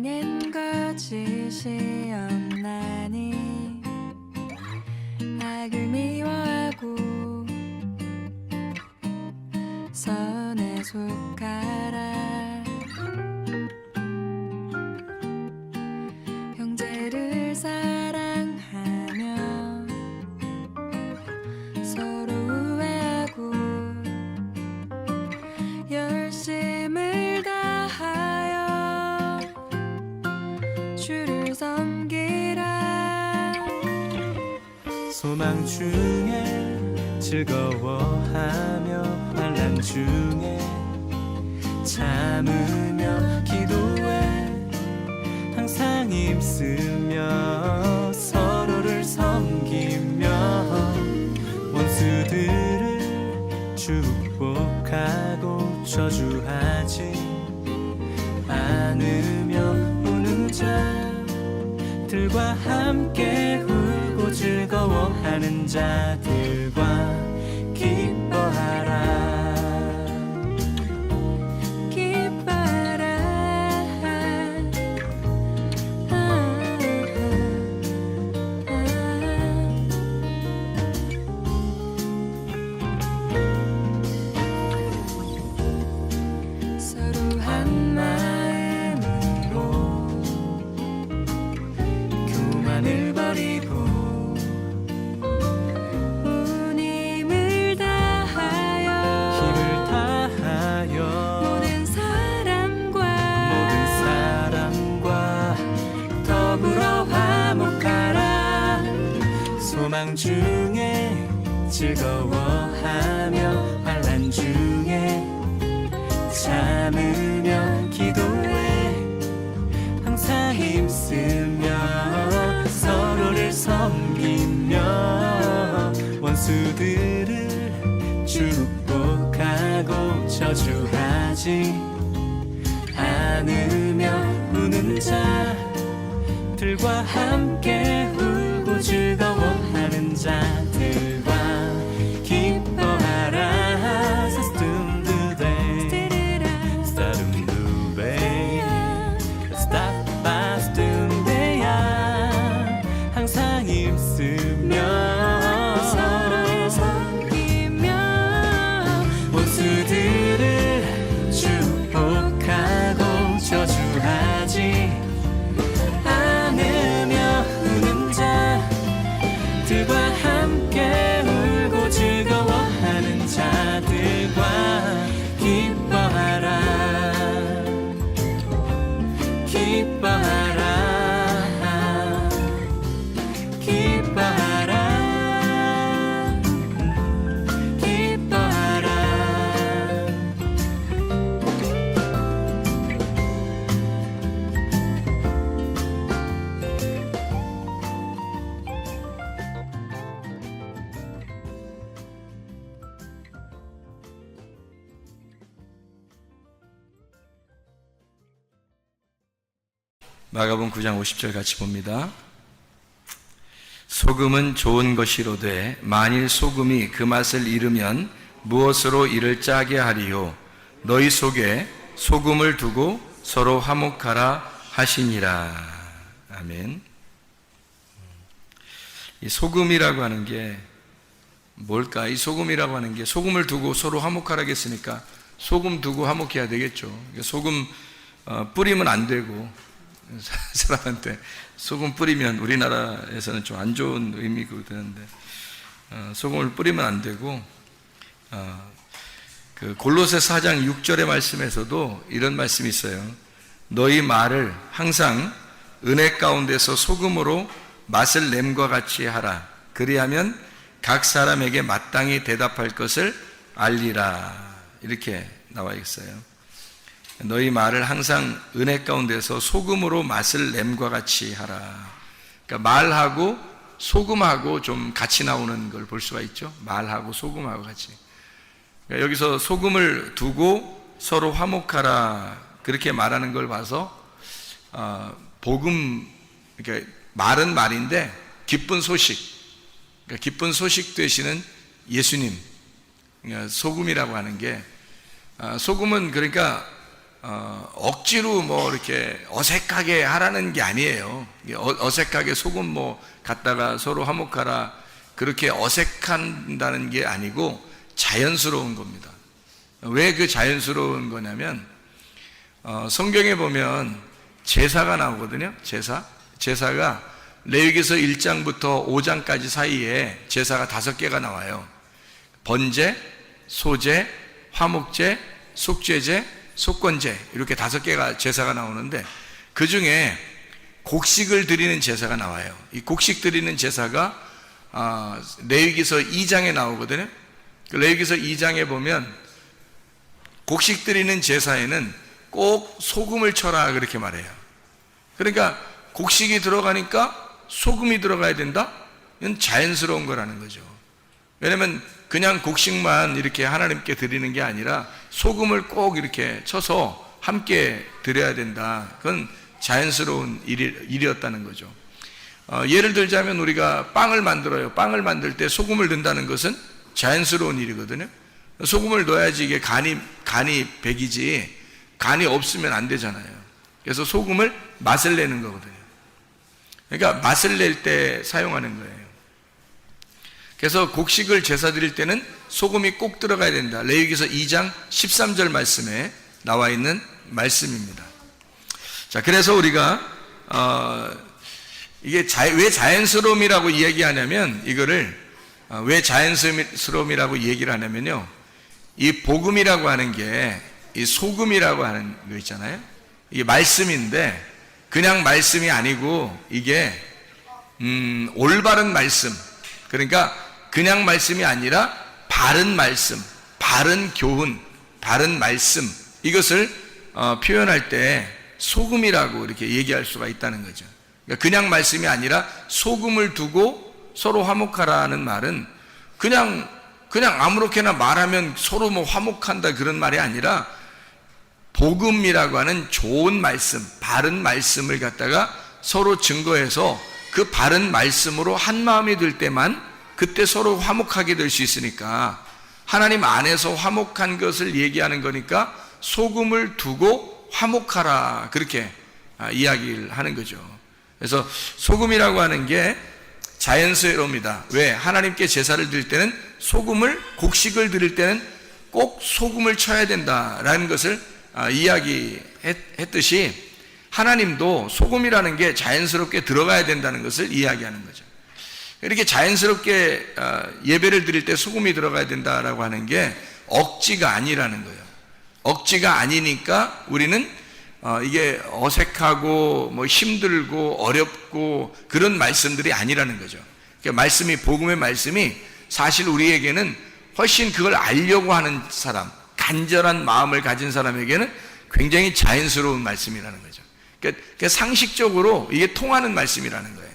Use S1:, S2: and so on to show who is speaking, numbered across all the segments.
S1: 행한 거짓이 없나니 악을 미워하고 선에 속하라. 형제를 사랑하며 서로 우애하고 열심을 다하여 주를 섬기라.
S2: 소망 중에 즐거워하며 환난 중에 참으며 기도해 항상 힘쓰며 서로를 섬기며 원수들을 축복하고 저주하지 않으며 우는 자들과 함께 울고 즐거워하는 자들과 기뻐하라. 소망 중에 즐거워하며 환난 중에 참으며 기도해 항상 힘쓰며 서로를 섬기며 원수들을 축복하고 저주하지 않으며 우는 자들과 함께 울고 즐거워하는 자들과 기뻐하라. 항상 힘쓰며
S1: 서로를 섬기며
S2: 원수들을 축복하고 저주하지 않으며 우는 자들과 함께 울고 즐거워하는 자들과 기뻐하라. 기뻐하라. 마가복음 9장 50절 같이 봅니다. 소금은 좋은 것이로되 만일 소금이 그 맛을 잃으면 무엇으로 이를 짜게 하리요. 너희 속에 소금을 두고 서로 화목하라 하시니라. 아멘. 이 소금이라고 하는 게 뭘까? 이 소금이라고 하는 게 소금을 두고 서로 화목하라 했으니까 소금 두고 화목해야 되겠죠. 소금 뿌리면 안 되고 사람한테 소금 뿌리면 우리나라에서는 좀 안 좋은 의미가 되는데 소금을 뿌리면 안 되고 그 골로새 4장 6절의 말씀에서도 이런 말씀이 있어요. 너희 말을 항상 은혜 가운데서 소금으로 맛을 냄과 같이 하라. 그리하면 각 사람에게 마땅히 대답할 것을 알리라. 이렇게 나와 있어요. 너희 말을 항상 은혜 가운데서 소금으로 맛을 냄과 같이 하라. 그러니까 말하고 소금하고 좀 같이 나오는 걸 볼 수가 있죠. 말하고 소금하고 같이. 그러니까 여기서 소금을 두고 서로 화목하라 그렇게 말하는 걸 봐서 복음, 그러니까 말은 말인데 기쁜 소식, 그러니까 기쁜 소식 되시는 예수님, 그러니까 소금이라고 하는 게 소금은 그러니까 억지로 뭐 이렇게 어색하게 하라는 게 아니에요. 어색하게 소금 뭐 갖다가 서로 화목하라, 그렇게 어색한다는 게 아니고 자연스러운 겁니다. 왜 그 자연스러운 거냐면 성경에 보면 제사가 나오거든요. 제사가 레위기서 1장부터 5장까지 사이에 제사가 5개가 나와요. 번제, 소제, 화목제, 속죄제, 속건제, 이렇게 5개가 제사가 나오는데 그 중에 곡식을 드리는 제사가 나와요. 이 곡식 드리는 제사가 레위기서 2장에 나오거든요. 그 레위기서 2장에 보면 곡식 드리는 제사에는 꼭 소금을 쳐라 그렇게 말해요. 그러니까 곡식이 들어가니까 소금이 들어가야 된다? 이건 자연스러운 거라는 거죠. 왜냐면 그냥 곡식만 이렇게 하나님께 드리는 게 아니라 소금을 꼭 이렇게 쳐서 함께 드려야 된다. 그건 자연스러운 일이었다는 거죠. 예를 들자면 우리가 빵을 만들어요. 빵을 만들 때 소금을 넣는다는 것은 자연스러운 일이거든요. 소금을 넣어야지 이게 간이 배기지, 간이 없으면 안 되잖아요. 그래서 소금을 맛을 내는 거거든요. 그러니까 맛을 낼 때 사용하는 거예요. 그래서 곡식을 제사 드릴 때는 소금이 꼭 들어가야 된다. 레위기서 2장 13절 말씀에 나와 있는 말씀입니다. 자, 그래서 우리가 이게 왜 자연스러움이라고 이야기하냐면, 이거를 왜 자연스러움이라고 얘기를 하냐면요, 이 복음이라고 하는 게 이 소금이라고 하는 거 있잖아요. 이게 말씀인데 그냥 말씀이 아니고 이게 올바른 말씀, 그러니까 그냥 말씀이 아니라 바른 말씀, 바른 교훈, 바른 말씀, 이것을 표현할 때 소금이라고 이렇게 얘기할 수가 있다는 거죠. 그러니까 그냥 말씀이 아니라 소금을 두고 서로 화목하라는 말은 그냥 아무렇게나 말하면 서로 뭐 화목한다 그런 말이 아니라 복음이라고 하는 좋은 말씀, 바른 말씀을 갖다가 서로 증거해서 그 바른 말씀으로 한 마음이 들 때만 그때 서로 화목하게 될 수 있으니까, 하나님 안에서 화목한 것을 얘기하는 거니까 소금을 두고 화목하라, 그렇게 이야기를 하는 거죠. 그래서 소금이라고 하는 게 자연스러움이다. 왜? 하나님께 제사를 드릴 때는 곡식을 드릴 때는 꼭 소금을 쳐야 된다라는 것을 이야기했듯이, 하나님도 소금이라는 게 자연스럽게 들어가야 된다는 것을 이야기하는 거죠. 이렇게 자연스럽게 예배를 드릴 때 소금이 들어가야 된다라고 하는 게 억지가 아니라는 거예요. 억지가 아니니까 우리는 이게 어색하고 뭐 힘들고 어렵고 그런 말씀들이 아니라는 거죠. 그러니까 말씀이, 복음의 말씀이 사실 우리에게는 훨씬 그걸 알려고 하는 사람, 간절한 마음을 가진 사람에게는 굉장히 자연스러운 말씀이라는 거죠. 그러니까 상식적으로 이게 통하는 말씀이라는 거예요.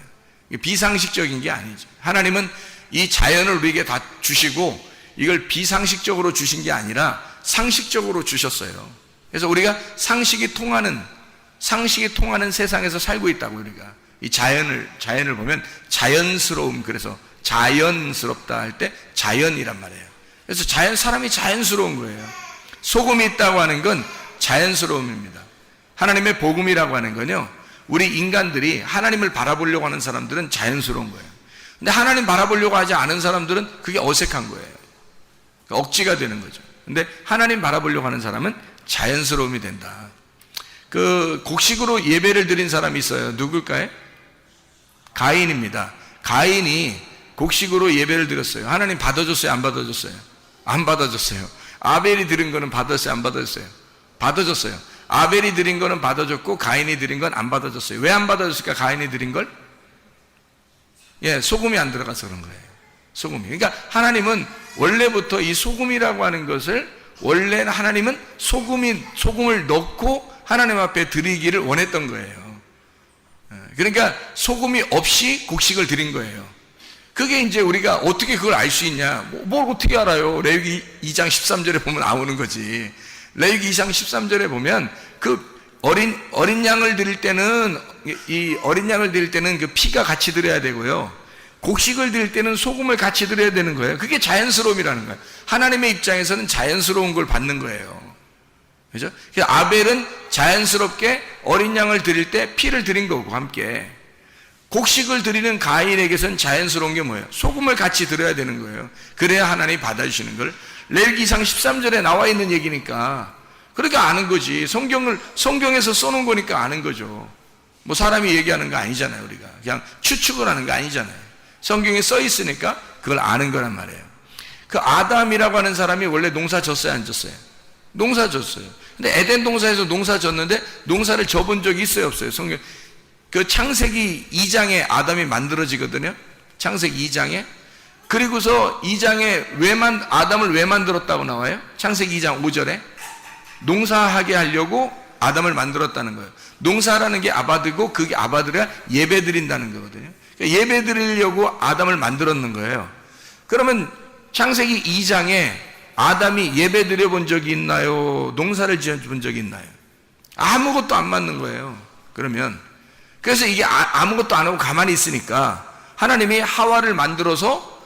S2: 비상식적인 게 아니죠. 하나님은 이 자연을 우리에게 다 주시고 이걸 비상식적으로 주신 게 아니라 상식적으로 주셨어요. 그래서 우리가 상식이 통하는 세상에서 살고 있다고. 우리가 이 자연을 보면 자연스러움, 그래서 자연스럽다 할 때 자연이란 말이에요. 그래서 사람이 자연스러운 거예요. 소금이 있다고 하는 건 자연스러움입니다. 하나님의 복음이라고 하는 건요, 우리 인간들이 하나님을 바라보려고 하는 사람들은 자연스러운 거예요. 근데 하나님 바라보려고 하지 않은 사람들은 그게 어색한 거예요. 억지가 되는 거죠. 근데 하나님 바라보려고 하는 사람은 자연스러움이 된다. 그 곡식으로 예배를 드린 사람이 있어요. 누굴까요? 가인입니다. 가인이 곡식으로 예배를 드렸어요. 하나님 받아줬어요? 안 받아줬어요? 안 받아줬어요. 아벨이 드린 거는 받았어요? 안 받아줬어요? 받아줬어요. 아벨이 드린 거는 받아줬고 가인이 드린 건 안 받아줬어요. 왜 안 받아줬을까? 가인이 드린 걸? 소금이 안 들어가서 그런 거예요. 소금이. 그러니까 하나님은 원래부터 이 소금이라고 하는 것을, 원래 하나님은 소금을 넣고 하나님 앞에 드리기를 원했던 거예요. 그러니까 소금이 없이 곡식을 드린 거예요. 그게 이제 우리가 어떻게 그걸 알 수 있냐? 뭘 어떻게 알아요? 레위기 2장 13절에 보면 나오는 거지. 레위기 2장 13절에 보면 그 어린 양을 드릴 때는 그 피가 같이 드려야 되고요. 곡식을 드릴 때는 소금을 같이 드려야 되는 거예요. 그게 자연스러움이라는 거예요. 하나님의 입장에서는 자연스러운 걸 받는 거예요. 그죠? 그래서 아벨은 자연스럽게 어린 양을 드릴 때 피를 드린 거고 함께 곡식을 드리는 가인에게선 자연스러운 게 뭐예요? 소금을 같이 드려야 되는 거예요. 그래야 하나님이 받아주시는 걸. 레위기상 13절에 나와 있는 얘기니까 그러니까 아는 거지. 성경에서 써놓은 거니까 아는 거죠. 뭐 사람이 얘기하는 거 아니잖아요. 우리가 그냥 추측을 하는 거 아니잖아요. 성경에 써 있으니까 그걸 아는 거란 말이에요. 그 아담이라고 하는 사람이 원래 농사 졌어요, 안 졌어요? 농사 졌어요. 근데 에덴 동산에서 농사 졌는데 농사를 져본 적이 있어요, 없어요? 성경 그 창세기 2장에 아담이 만들어지거든요. 창세기 2장에. 그리고서 2장에 아담을 왜 만들었다고 나와요? 창세기 2장 5절에 농사하게 하려고 아담을 만들었다는 거예요. 농사라는 게 아바드고 그게 아바드가 예배 드린다는 거거든요. 그러니까 예배 드리려고 아담을 만들었는 거예요. 그러면 창세기 2장에 아담이 예배 드려본 적이 있나요? 농사를 지어본 적이 있나요? 아무것도 안 맞는 거예요. 그러면 그래서 이게 아무것도 안 하고 가만히 있으니까 하나님이 하와를 만들어서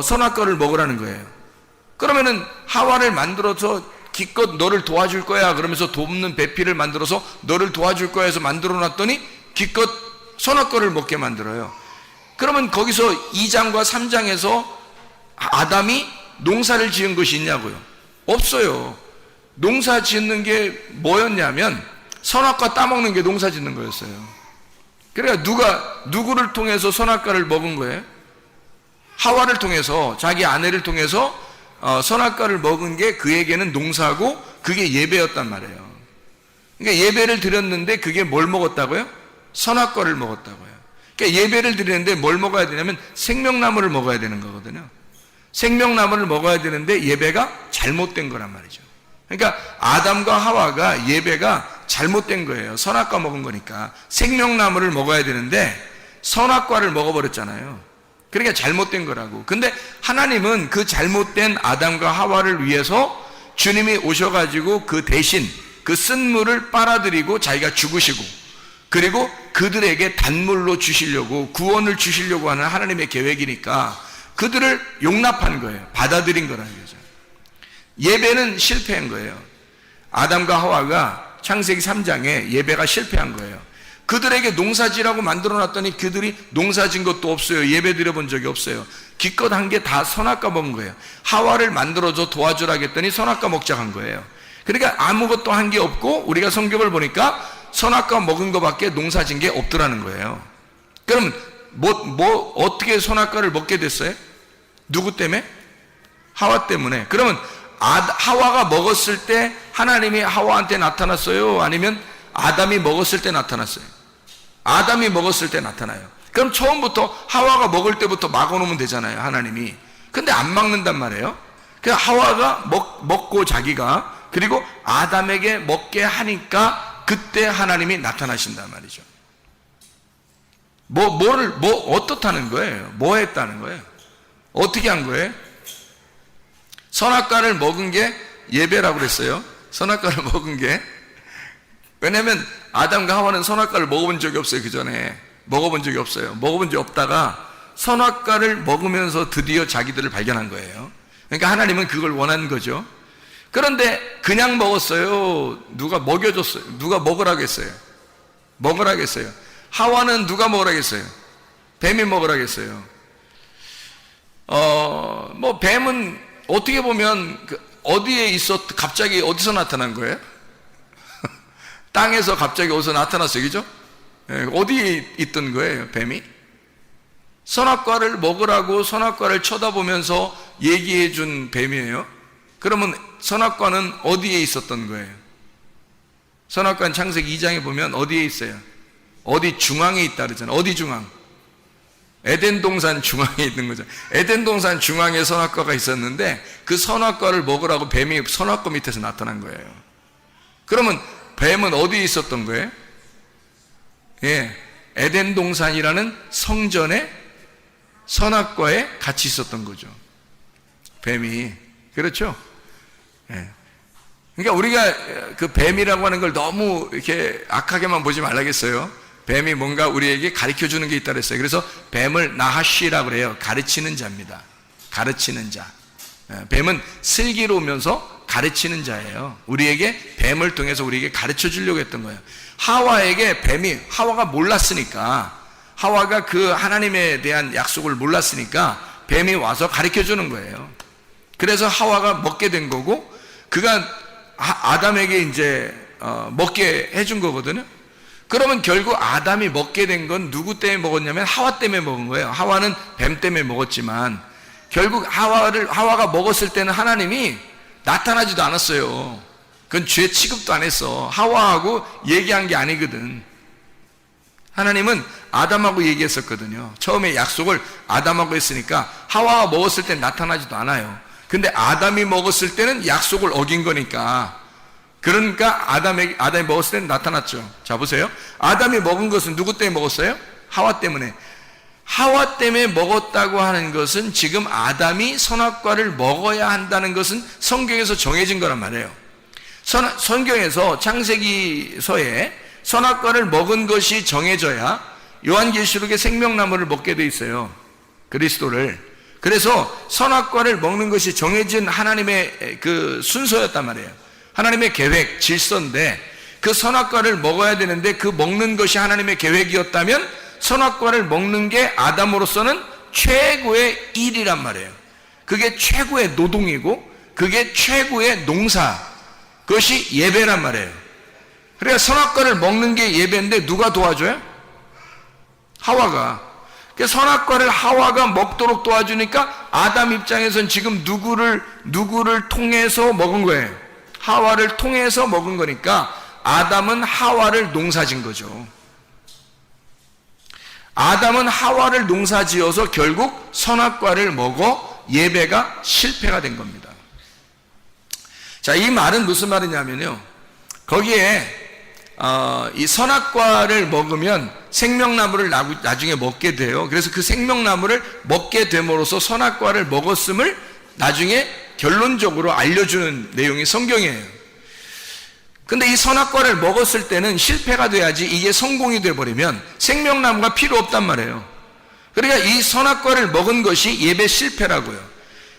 S2: 선악과를 먹으라는 거예요. 그러면은 하와를 만들어서 기껏 너를 도와줄 거야 그러면서 돕는 배필을 만들어서 너를 도와줄 거야 해서 만들어 놨더니 기껏 선악과를 먹게 만들어요. 그러면 거기서 2장과 3장에서 아담이 농사를 지은 것이 있냐고요? 없어요. 농사 짓는 게 뭐였냐면 선악과 따먹는 게 농사 짓는 거였어요. 그러니까 누구를 통해서 선악과를 먹은 거예요? 하와를 통해서, 자기 아내를 통해서 선악과를 먹은 게 그에게는 농사고 그게 예배였단 말이에요. 그러니까 예배를 드렸는데 그게 뭘 먹었다고요? 선악과를 먹었다고요. 그러니까 예배를 드리는데 뭘 먹어야 되냐면 생명나무를 먹어야 되는 거거든요. 생명나무를 먹어야 되는데 예배가 잘못된 거란 말이죠. 그러니까 아담과 하와가 예배가 잘못된 거예요. 선악과 먹은 거니까. 생명나무를 먹어야 되는데 선악과를 먹어버렸잖아요. 그러니까 잘못된 거라고. 근데 하나님은 그 잘못된 아담과 하와를 위해서 주님이 오셔가지고 그 대신 그 쓴물을 빨아들이고 자기가 죽으시고 그리고 그들에게 단물로 주시려고 구원을 주시려고 하는 하나님의 계획이니까 그들을 용납한 거예요. 받아들인 거라는 거죠. 예배는 실패한 거예요. 아담과 하와가 창세기 3장에 예배가 실패한 거예요. 그들에게 농사지라고 만들어놨더니 그들이 농사진 것도 없어요. 예배 드려본 적이 없어요. 기껏 한 게 다 선악과 먹은 거예요. 하와를 만들어줘 도와주라 했더니 선악과 먹자 한 거예요. 그러니까 아무것도 한 게 없고 우리가 성경을 보니까 선악과 먹은 것밖에 농사진 게 없더라는 거예요. 그럼 어떻게 선악과를 먹게 됐어요? 누구 때문에? 하와 때문에. 그러면 하와가 먹었을 때 하나님이 하와한테 나타났어요? 아니면 아담이 먹었을 때 나타났어요? 아담이 먹었을 때 나타나요. 그럼 처음부터 하와가 먹을 때부터 막아놓으면 되잖아요, 하나님이. 근데 안 막는단 말이에요. 그냥 하와가 먹고 자기가 그리고 아담에게 먹게 하니까 그때 하나님이 나타나신단 말이죠. 어떻다는 거예요? 뭐 했다는 거예요? 어떻게 한 거예요? 선악과를 먹은 게 예배라고 그랬어요. 선악과를 먹은 게. 왜냐면 아담과 하와는 선악과를 먹어본 적이 없어요. 그 전에 먹어본 적이 없어요. 먹어본 적이 없다가 선악과를 먹으면서 드디어 자기들을 발견한 거예요. 그러니까 하나님은 그걸 원한 거죠. 그런데 그냥 먹었어요? 누가 먹여줬어요? 누가 먹으라고 했어요? 먹으라고 했어요. 하와는 누가 먹으라고 했어요? 뱀이 먹으라고 했어요. 뱀은 어떻게 보면 어디에 갑자기 어디서 나타난 거예요? 땅에서 갑자기 어디서 나타났어요, 그죠? 어디에 있던 거예요, 뱀이? 선악과를 먹으라고 선악과를 쳐다보면서 얘기해 준 뱀이에요. 그러면 선악과는 어디에 있었던 거예요? 선악과는 창세기 2장에 보면 어디에 있어요? 어디 중앙에 있다 그러잖아요. 어디 중앙? 에덴 동산 중앙에 있는 거죠. 에덴 동산 중앙에 선악과가 있었는데 그 선악과를 먹으라고 뱀이 선악과 밑에서 나타난 거예요. 그러면 뱀은 어디에 있었던 거예요? 예, 에덴 동산이라는 성전에 선악과에 같이 있었던 거죠. 뱀이. 그렇죠? 예. 그러니까 우리가 그 뱀이라고 하는 걸 너무 이렇게 악하게만 보지 말라겠어요. 뱀이 뭔가 우리에게 가르쳐 주는 게 있다 그랬어요. 그래서 뱀을 나하시라고 그래요. 가르치는 자입니다. 가르치는 자. 뱀은 슬기로우면서 가르치는 자예요. 우리에게 뱀을 통해서 우리에게 가르쳐 주려고 했던 거예요. 하와에게 하와가 몰랐으니까, 하와가 그 하나님에 대한 약속을 몰랐으니까 뱀이 와서 가르쳐 주는 거예요. 그래서 하와가 먹게 된 거고, 그가 아담에게 이제 먹게 해준 거거든요. 그러면 결국 아담이 먹게 된 건 누구 때문에 먹었냐면 하와 때문에 먹은 거예요. 하와는 뱀 때문에 먹었지만 결국 하와가 먹었을 때는 하나님이 나타나지도 않았어요. 그건 죄 취급도 안 했어. 하와하고 얘기한 게 아니거든. 하나님은 아담하고 얘기했었거든요. 처음에 약속을 아담하고 했으니까 하와가 먹었을 땐 나타나지도 않아요. 근데 아담이 먹었을 때는 약속을 어긴 거니까, 그러니까 아담이 먹었을 때는 나타났죠. 자, 보세요. 아담이 먹은 것은 누구 때문에 먹었어요? 하와 때문에. 하와 때문에 먹었다고 하는 것은 지금 아담이 선악과를 먹어야 한다는 것은 성경에서 정해진 거란 말이에요. 성경에서 창세기서에 선악과를 먹은 것이 정해져야 요한계시록의 생명나무를 먹게 돼 있어요. 그리스도를. 그래서 선악과를 먹는 것이 정해진 하나님의 그 순서였단 말이에요. 하나님의 계획, 질서인데 그 선악과를 먹어야 되는데 그 먹는 것이 하나님의 계획이었다면 선악과를 먹는 게 아담으로서는 최고의 일이란 말이에요. 그게 최고의 노동이고 그게 최고의 농사, 그것이 예배란 말이에요. 그러니까 선악과를 먹는 게 예배인데 누가 도와줘요? 하와가. 선악과를 하와가 먹도록 도와주니까 아담 입장에서는 지금 누구를 통해서 먹은 거예요? 하와를 통해서 먹은 거니까 아담은 하와를 농사진 거죠. 아담은 하와를 농사지어서 결국 선악과를 먹어 예배가 실패가 된 겁니다. 자, 이 말은 무슨 말이냐면요, 거기에 이 선악과를 먹으면 생명나무를 나중에 먹게 돼요. 그래서 그 생명나무를 먹게 됨으로써 선악과를 먹었음을 나중에 결론적으로 알려주는 내용이 성경이에요. 근데 이 선악과를 먹었을 때는 실패가 돼야지 이게 성공이 돼버리면 생명나무가 필요 없단 말이에요. 그러니까 이 선악과를 먹은 것이 예배 실패라고요.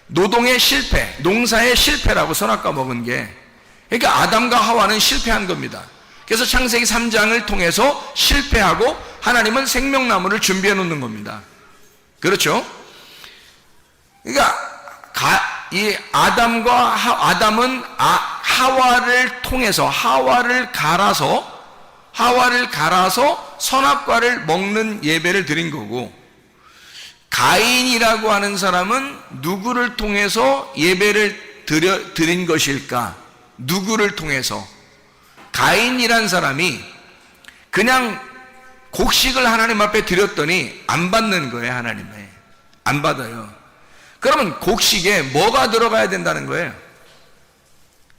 S2: 노동의 실패, 농사의 실패라고 선악과 먹은 게. 그러니까 아담과 하와는 실패한 겁니다. 그래서 창세기 3장을 통해서 실패하고 하나님은 생명나무를 준비해 놓는 겁니다. 그렇죠? 그러니까 이 아담은 하와를 통해서 하와를 갈아서 선악과를 먹는 예배를 드린 거고, 가인이라고 하는 사람은 누구를 통해서 예배를 드린 것일까? 누구를 통해서? 가인이란 사람이 그냥 곡식을 하나님 앞에 드렸더니 안 받는 거예요. 하나님에 안 받아요. 그러면 곡식에 뭐가 들어가야 된다는 거예요?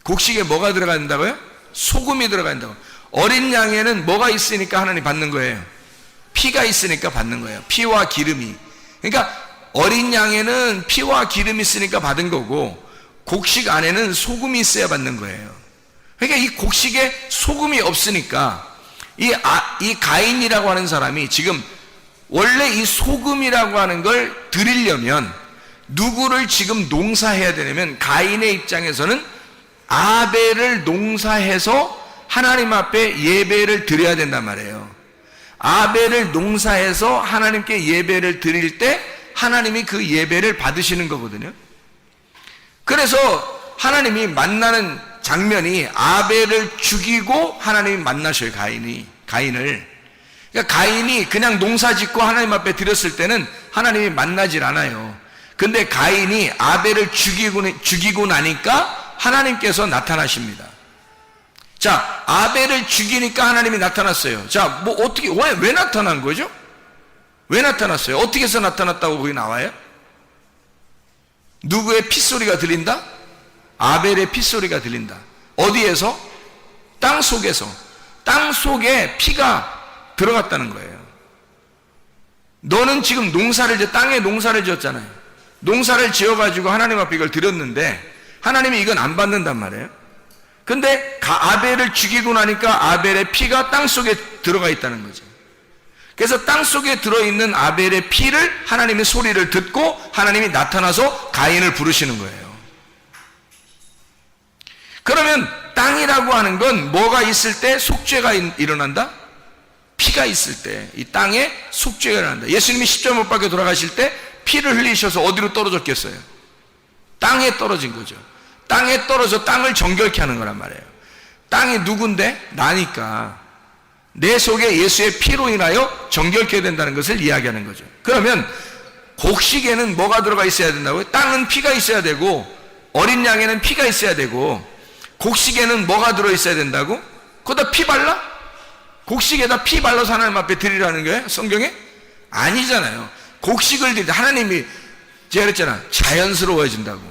S2: 곡식에 뭐가 들어가야 된다고요? 소금이 들어가야 된다고. 어린 양에는 뭐가 있으니까 하나님 받는 거예요? 피가 있으니까 받는 거예요. 피와 기름이. 그러니까 어린 양에는 피와 기름이 있으니까 받은 거고, 곡식 안에는 소금이 있어야 받는 거예요. 그러니까 이 곡식에 소금이 없으니까 이 가인이라고 하는 사람이 지금 원래 이 소금이라고 하는 걸 드리려면 누구를 지금 농사해야 되냐면, 가인의 입장에서는 아벨을 농사해서 하나님 앞에 예배를 드려야 된단 말이에요. 아벨을 농사해서 하나님께 예배를 드릴 때 하나님이 그 예배를 받으시는 거거든요. 그래서 하나님이 만나는 장면이 아벨을 죽이고 하나님이 만나셔요. 가인을. 그러니까 가인이 그냥 농사 짓고 하나님 앞에 드렸을 때는 하나님이 만나질 않아요. 근데 가인이 아벨을 죽이고 나니까 하나님께서 나타나십니다. 자, 아벨을 죽이니까 하나님이 나타났어요. 자, 왜 나타난 거죠? 왜 나타났어요? 어떻게 해서 나타났다고 거기 나와요? 누구의 핏소리가 들린다? 아벨의 핏소리가 들린다. 어디에서? 땅 속에서. 땅 속에 피가 들어갔다는 거예요. 너는 지금 땅에 농사를 지었잖아요. 농사를 지어가지고 하나님 앞에 이걸 드렸는데 하나님이 이건 안 받는단 말이에요. 근데 아벨을 죽이고 나니까 아벨의 피가 땅 속에 들어가 있다는 거죠. 그래서 땅 속에 들어있는 아벨의 피를 하나님의 소리를 듣고 하나님이 나타나서 가인을 부르시는 거예요. 그러면 땅이라고 하는 건 뭐가 있을 때 속죄가 일어난다? 피가 있을 때 이 땅에 속죄가 일어난다. 예수님이 십자가 못 박혀 돌아가실 때 피를 흘리셔서 어디로 떨어졌겠어요? 땅에 떨어진 거죠. 땅에 떨어져 땅을 정결케 하는 거란 말이에요. 땅이 누군데? 나니까 내 속에 예수의 피로 인하여 정결케 된다는 것을 이야기하는 거죠. 그러면 곡식에는 뭐가 들어가 있어야 된다고요? 땅은 피가 있어야 되고 어린 양에는 피가 있어야 되고 곡식에는 뭐가 들어있어야 된다고? 거기다 피 발라? 곡식에다 피 발라서 하나님 앞에 드리라는 거예요? 성경에? 아니잖아요. 곡식을 드릴 때 하나님이 제가 그랬잖아, 자연스러워진다고.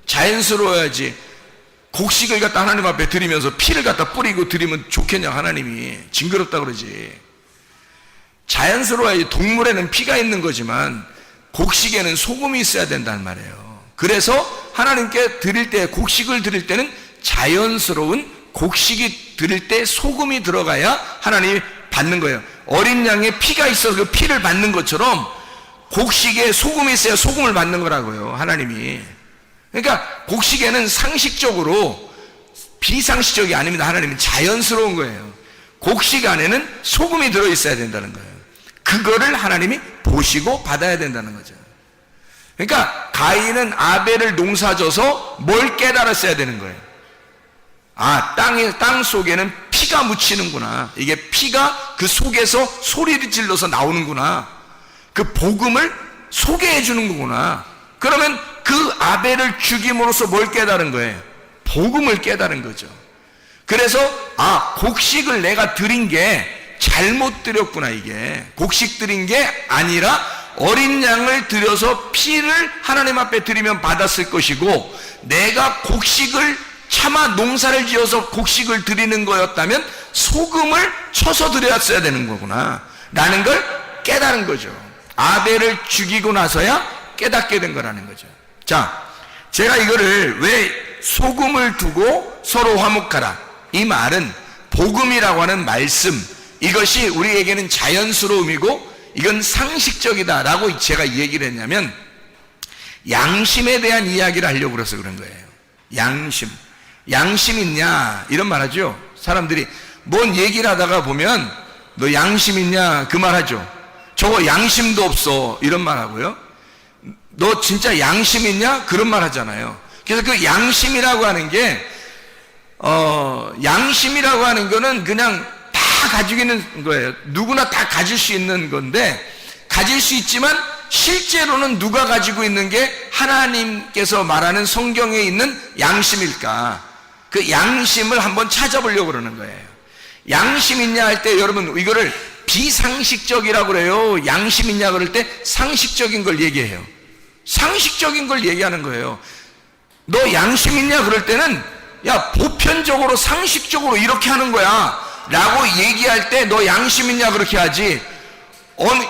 S2: 자연스러워야지 곡식을 갖다 하나님 앞에 드리면서 피를 갖다 뿌리고 드리면 좋겠냐, 하나님이. 징그럽다 그러지. 자연스러워야지. 동물에는 피가 있는 거지만 곡식에는 소금이 있어야 된단 말이에요. 그래서 하나님께 드릴 때, 곡식을 드릴 때는 자연스러운 곡식이 드릴 때 소금이 들어가야 하나님이 받는 거예요. 어린 양에 피가 있어서 그 피를 받는 것처럼 곡식에 소금이 있어야 소금을 받는 거라고요, 하나님이. 그러니까 곡식에는 상식적으로 비상식적이 아닙니다. 하나님은 자연스러운 거예요. 곡식 안에는 소금이 들어있어야 된다는 거예요. 그거를 하나님이 보시고 받아야 된다는 거죠. 그러니까 가인은 아벨을 농사져서 뭘 깨달았어야 되는 거예요. 아, 땅 속에는 피가 묻히는구나. 이게 피가 그 속에서 소리를 질러서 나오는구나. 그 복음을 소개해 주는 거구나. 그러면 그 아벨을 죽임으로써 뭘 깨달은 거예요? 복음을 깨달은 거죠. 그래서 곡식을 내가 드린 게 잘못 드렸구나. 이게 곡식 드린 게 아니라 어린 양을 들여서 피를 하나님 앞에 드리면 받았을 것이고, 내가 곡식을 차마 농사를 지어서 곡식을 드리는 거였다면 소금을 쳐서 드렸어야 되는 거구나 라는 걸 깨달은 거죠. 아벨을 죽이고 나서야 깨닫게 된 거라는 거죠. 자, 제가 이거를 왜 소금을 두고 서로 화목하라, 이 말은 복음이라고 하는 말씀, 이것이 우리에게는 자연스러움이고 이건 상식적이다 라고 제가 얘기를 했냐면, 양심에 대한 이야기를 하려고 그래서 그런 거예요. 양심 있냐 이런 말 하죠. 사람들이 뭔 얘기를 하다가 보면 너 양심 있냐 그 말 하죠. 저거 양심도 없어 이런 말 하고요. 너 진짜 양심 있냐 그런 말 하잖아요. 그래서 그 양심이라고 하는 게 양심이라고 하는 거는 그냥 다 가지고 있는 거예요. 누구나 다 가질 수 있는 건데, 가질 수 있지만 실제로는 누가 가지고 있는 게 하나님께서 말하는 성경에 있는 양심일까? 그 양심을 한번 찾아보려고 그러는 거예요. 양심 있냐 할 때 여러분 이거를 비상식적이라고 그래요. 양심 있냐 그럴 때 상식적인 걸 얘기해요. 상식적인 걸 얘기하는 거예요. 너 양심 있냐 그럴 때는 야, 보편적으로 상식적으로 이렇게 하는 거야 라고 얘기할 때 너 양심 있냐 그렇게 하지,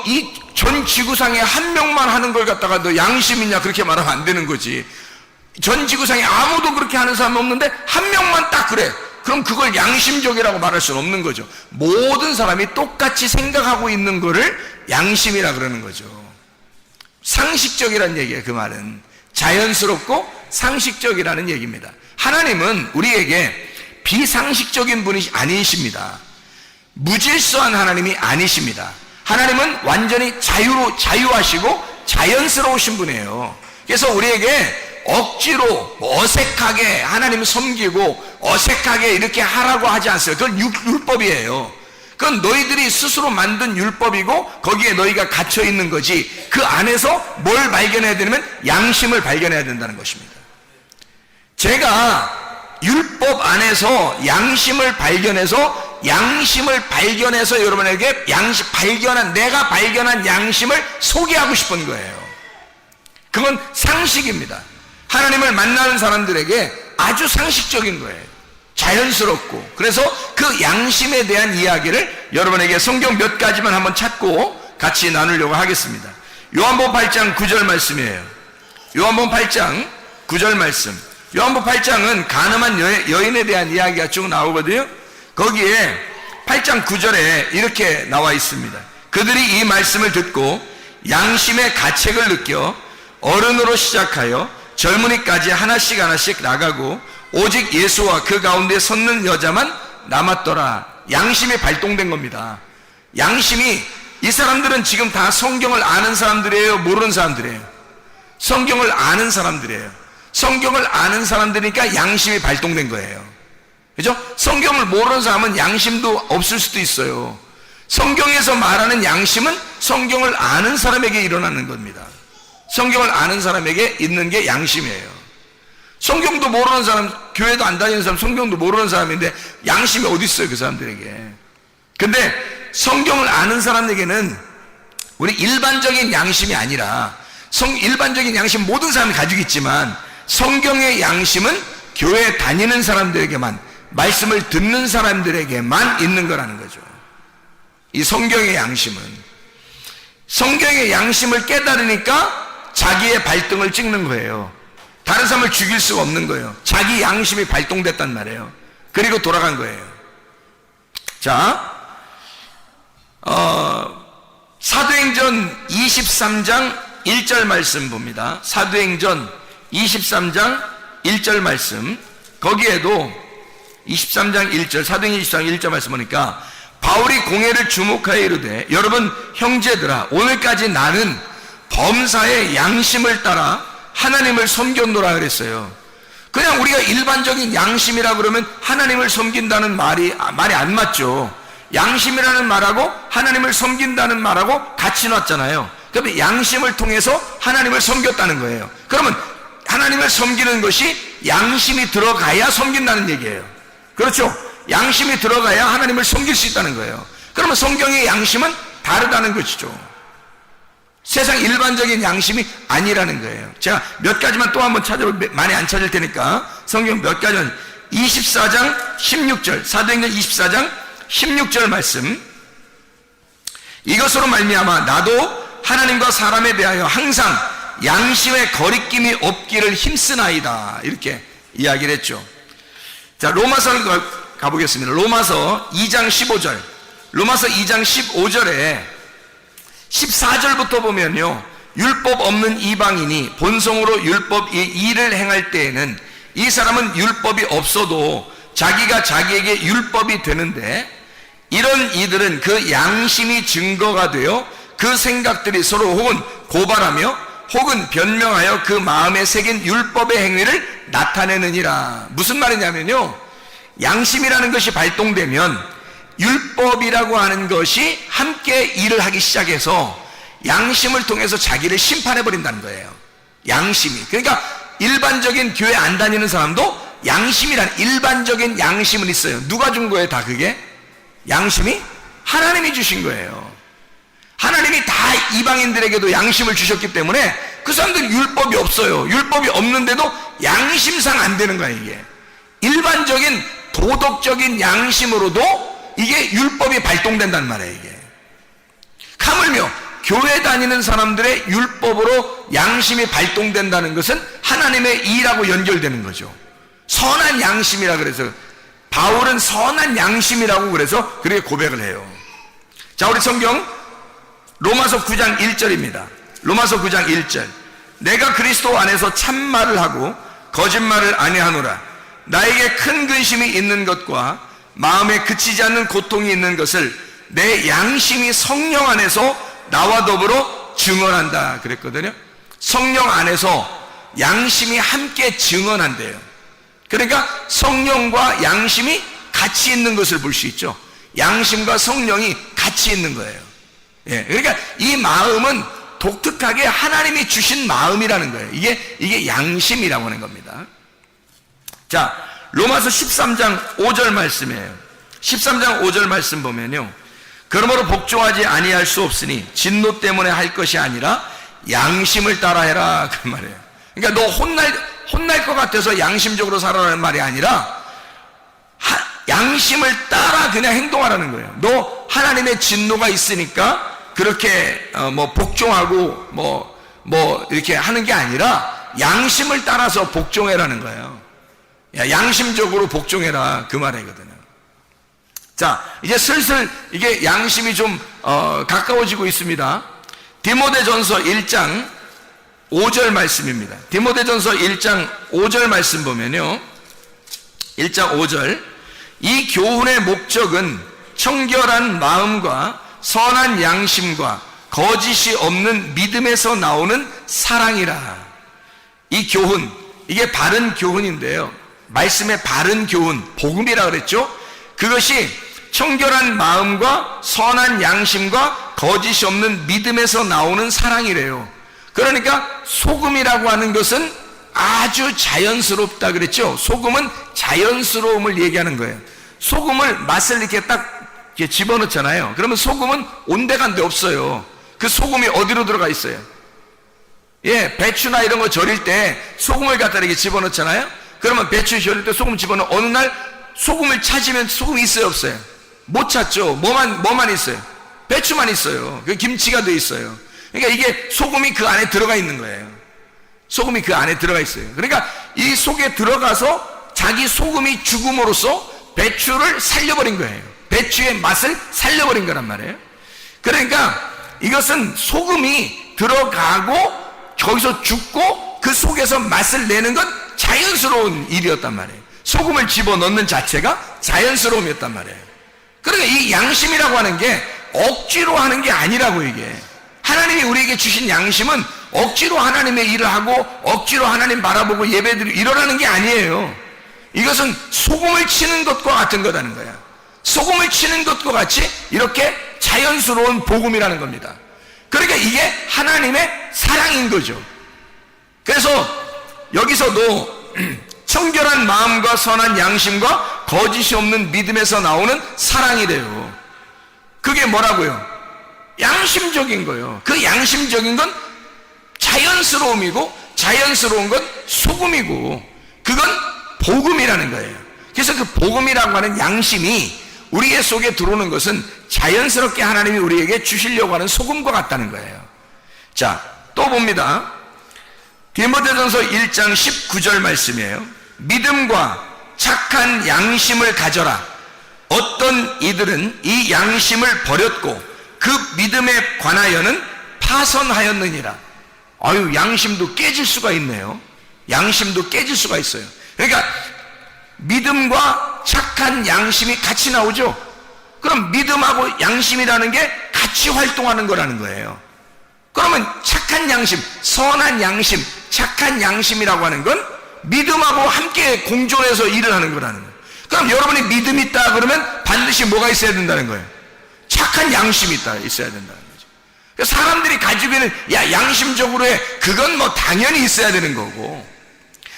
S2: 이 전 지구상에 한 명만 하는 걸 갖다가 너 양심 있냐 그렇게 말하면 안 되는 거지. 전 지구상에 아무도 그렇게 하는 사람이 없는데 한 명만 딱 그래. 그럼 그걸 양심적이라고 말할 수는 없는 거죠. 모든 사람이 똑같이 생각하고 있는 거를 양심이라 그러는 거죠. 상식적이라는 얘기예요. 그 말은 자연스럽고 상식적이라는 얘기입니다. 하나님은 우리에게 비상식적인 분이 아니십니다. 무질서한 하나님이 아니십니다. 하나님은 완전히 자유하시고 자연스러우신 분이에요. 그래서 우리에게 억지로 어색하게 하나님 섬기고 어색하게 이렇게 하라고 하지 않어요. 그건 율법이에요. 그건 너희들이 스스로 만든 율법이고 거기에 너희가 갇혀 있는 거지, 그 안에서 뭘 발견해야 되냐면 양심을 발견해야 된다는 것입니다. 제가 율법 안에서 양심을 발견해서 여러분에게 내가 발견한 양심을 소개하고 싶은 거예요. 그건 상식입니다. 하나님을 만나는 사람들에게 아주 상식적인 거예요. 자연스럽고. 그래서 그 양심에 대한 이야기를 여러분에게 성경 몇 가지만 한번 찾고 같이 나누려고 하겠습니다. 요한복음 8장 9절 말씀이에요. 요한복음 8장 9절 말씀. 요한복음 8장은 가늠한 여인에 대한 이야기가 쭉 나오거든요. 거기에 8장 9절에 이렇게 나와 있습니다. 그들이 이 말씀을 듣고 양심의 가책을 느껴 어른으로 시작하여 젊은이까지 하나씩 나가고 오직 예수와 그 가운데 섰는 여자만 남았더라. 양심이 발동된 겁니다. 양심이, 이 사람들은 지금 다 성경을 아는 사람들이에요, 모르는 사람들이에요? 성경을 아는 사람들이에요. 성경을 아는 사람들이니까 양심이 발동된 거예요. 그죠? 성경을 모르는 사람은 양심도 없을 수도 있어요. 성경에서 말하는 양심은 성경을 아는 사람에게 일어나는 겁니다. 성경을 아는 사람에게 있는 게 양심이에요. 성경도 모르는 사람, 교회도 안 다니는 사람, 성경도 모르는 사람인데 양심이 어디 있어요, 그 사람들에게? 근데 성경을 아는 사람에게는 우리 일반적인 양심이 아니라, 일반적인 양심 모든 사람이 가지고 있지만 성경의 양심은 교회 다니는 사람들에게만, 말씀을 듣는 사람들에게만 있는 거라는 거죠. 이 성경의 양심은, 성경의 양심을 깨달으니까 자기의 발등을 찍는 거예요. 다른 사람을 죽일 수가 없는 거예요. 자기 양심이 발동됐단 말이에요. 그리고 돌아간 거예요. 자, 사도행전 23장 1절 말씀 봅니다. 사도행전 23장 1절 말씀, 거기에도 23장 1절, 사도행전 23장 1절 말씀 보니까 바울이 공회를 주목하여 이르되, 여러분 형제들아, 오늘까지 나는 범사의 양심을 따라 하나님을 섬겼노라 그랬어요. 그냥 우리가 일반적인 양심이라 그러면 하나님을 섬긴다는 말이 안 맞죠. 양심이라는 말하고 하나님을 섬긴다는 말하고 같이 놨잖아요. 그러면 양심을 통해서 하나님을 섬겼다는 거예요. 그러면 하나님을 섬기는 것이 양심이 들어가야 섬긴다는 얘기예요. 그렇죠? 양심이 들어가야 하나님을 섬길 수 있다는 거예요. 그러면 성경의 양심은 다르다는 것이죠. 세상 일반적인 양심이 아니라는 거예요. 제가 몇 가지만 또 한번 찾아볼, 많이 안 찾을 테니까 성경 몇 가지만, 24장 16절, 사도행전 24장 16절 말씀, 이것으로 말미암아 나도 하나님과 사람에 대하여 항상 양심의 거리낌이 없기를 힘쓰나이다, 이렇게 이야기를 했죠. 자, 로마서를 가보겠습니다. 로마서 2장 15절, 로마서 2장 15절에 14절부터 보면요, 율법 없는 이방인이 본성으로 율법의 일을 행할 때에는 이 사람은 율법이 없어도 자기가 자기에게 율법이 되는데, 이런 이들은 그 양심이 증거가 되어 그 생각들이 서로 혹은 고발하며 혹은 변명하여 그 마음에 새긴 율법의 행위를 나타내느니라. 무슨 말이냐면요, 양심이라는 것이 발동되면 율법이라고 하는 것이 함께 일을 하기 시작해서 양심을 통해서 자기를 심판해버린다는 거예요. 양심이. 그러니까 일반적인 교회 안 다니는 사람도 양심이라는 일반적인 양심은 있어요. 누가 준 거예요, 다 그게? 양심이? 하나님이 주신 거예요. 하나님이 다 이방인들에게도 양심을 주셨기 때문에 그 사람들은 율법이 없어요. 율법이 없는데도 양심상 안 되는 거예요, 이게. 일반적인 도덕적인 양심으로도 이게 율법이 발동된단 말이에요, 이게. 하물며 교회 다니는 사람들의 율법으로 양심이 발동된다는 것은 하나님의 일하고 연결되는 거죠. 선한 양심이라 그래서 바울은 선한 양심이라고 그래서 그렇게 고백을 해요. 자, 우리 성경 로마서 9장 1절입니다. 로마서 9장 1절. 내가 그리스도 안에서 참말을 하고 거짓말을 아니하노라. 나에게 큰 근심이 있는 것과 마음에 그치지 않는 고통이 있는 것을 내 양심이 성령 안에서 나와 더불어 증언한다 그랬거든요. 성령 안에서 양심이 함께 증언한대요. 그러니까 성령과 양심이 같이 있는 것을 볼 수 있죠. 양심과 성령이 같이 있는 거예요. 예, 그러니까 이 마음은 독특하게 하나님이 주신 마음이라는 거예요. 이게 양심이라고 하는 겁니다. 자, 로마서 13장 5절 말씀이에요. 13장 5절 말씀 보면요, 그러므로 복종하지 아니할 수 없으니 진노 때문에 할 것이 아니라 양심을 따라해라, 그 말이에요. 그러니까 너 혼날 것 같아서 양심적으로 살아라는 말이 아니라 양심을 따라 그냥 행동하라는 거예요. 너 하나님의 진노가 있으니까 그렇게 복종하고 이렇게 하는 게 아니라 양심을 따라서 복종해라는 거예요. 양심적으로 복종해라, 그 말이거든요. 자, 이제 슬슬 이게 양심이 좀 가까워지고 있습니다. 디모데전서 1장 5절 말씀입니다. 디모데전서 1장 5절 말씀 보면요, 1장 5절, 이 교훈의 목적은 청결한 마음과 선한 양심과 거짓이 없는 믿음에서 나오는 사랑이라. 이 교훈, 이게 바른 교훈인데요, 말씀의 바른 교훈, 복음이라 그랬죠. 그것이 청결한 마음과 선한 양심과 거짓이 없는 믿음에서 나오는 사랑이래요. 그러니까 소금이라고 하는 것은 아주 자연스럽다 그랬죠. 소금은 자연스러움을 얘기하는 거예요. 소금을 맛을 이렇게 딱 이렇게 집어넣잖아요. 그러면 소금은 온데간데 없어요. 그 소금이 어디로 들어가 있어요? 예, 배추나 이런 거 절일 때 소금을 갖다 이렇게 집어넣잖아요. 그러면 배추 절일 때 소금 집어넣어. 어느 날 소금을 찾으면 소금이 있어요, 없어요? 못 찾죠. 뭐만 있어요? 배추만 있어요. 그 김치가 돼 있어요. 그러니까 이게 소금이 그 안에 들어가 있는 거예요. 소금이 그 안에 들어가 있어요. 그러니까 이 속에 들어가서 자기 소금이 죽음으로써 배추를 살려버린 거예요. 배추의 맛을 살려버린 거란 말이에요. 그러니까 이것은 소금이 들어가고 거기서 죽고 그 속에서 맛을 내는 건 자연스러운 일이었단 말이에요. 소금을 집어넣는 자체가 자연스러움이었단 말이에요. 그러니까 이 양심이라고 하는 게 억지로 하는 게 아니라고. 이게 하나님이 우리에게 주신 양심은 억지로 하나님의 일을 하고 억지로 하나님 바라보고 예배드리고 이러라는 게 아니에요. 이것은 소금을 치는 것과 같은 거라는 거야. 소금을 치는 것과 같이 이렇게 자연스러운 복음이라는 겁니다. 그러니까 이게 하나님의 사랑인 거죠. 그래서 여기서도 청결한 마음과 선한 양심과 거짓이 없는 믿음에서 나오는 사랑이래요. 그게 뭐라고요? 양심적인 거예요. 그 양심적인 건 자연스러움이고, 자연스러운 건 소금이고, 그건 복음이라는 거예요. 그래서 그 복음이라고 하는 양심이 우리의 속에 들어오는 것은 자연스럽게 하나님이 우리에게 주시려고 하는 소금과 같다는 거예요. 자, 또 봅니다. 디모데전서 1장 19절 말씀이에요. 믿음과 착한 양심을 가져라. 어떤 이들은 이 양심을 버렸고 그 믿음에 관하여는 파선하였느니라. 아유, 양심도 깨질 수가 있네요. 양심도 깨질 수가 있어요. 그러니까 믿음과 착한 양심이 같이 나오죠. 그럼 믿음하고 양심이라는 게 같이 활동하는 거라는 거예요. 그러면 착한 양심, 선한 양심, 착한 양심이라고 하는 건 믿음하고 함께 공존해서 일을 하는 거라는 거예요. 그럼 여러분이 믿음이 있다 그러면 반드시 뭐가 있어야 된다는 거예요? 착한 양심이 있어야 된다는 거죠. 사람들이 가지고 있는 양심적으로 해, 그건 뭐 당연히 있어야 되는 거고.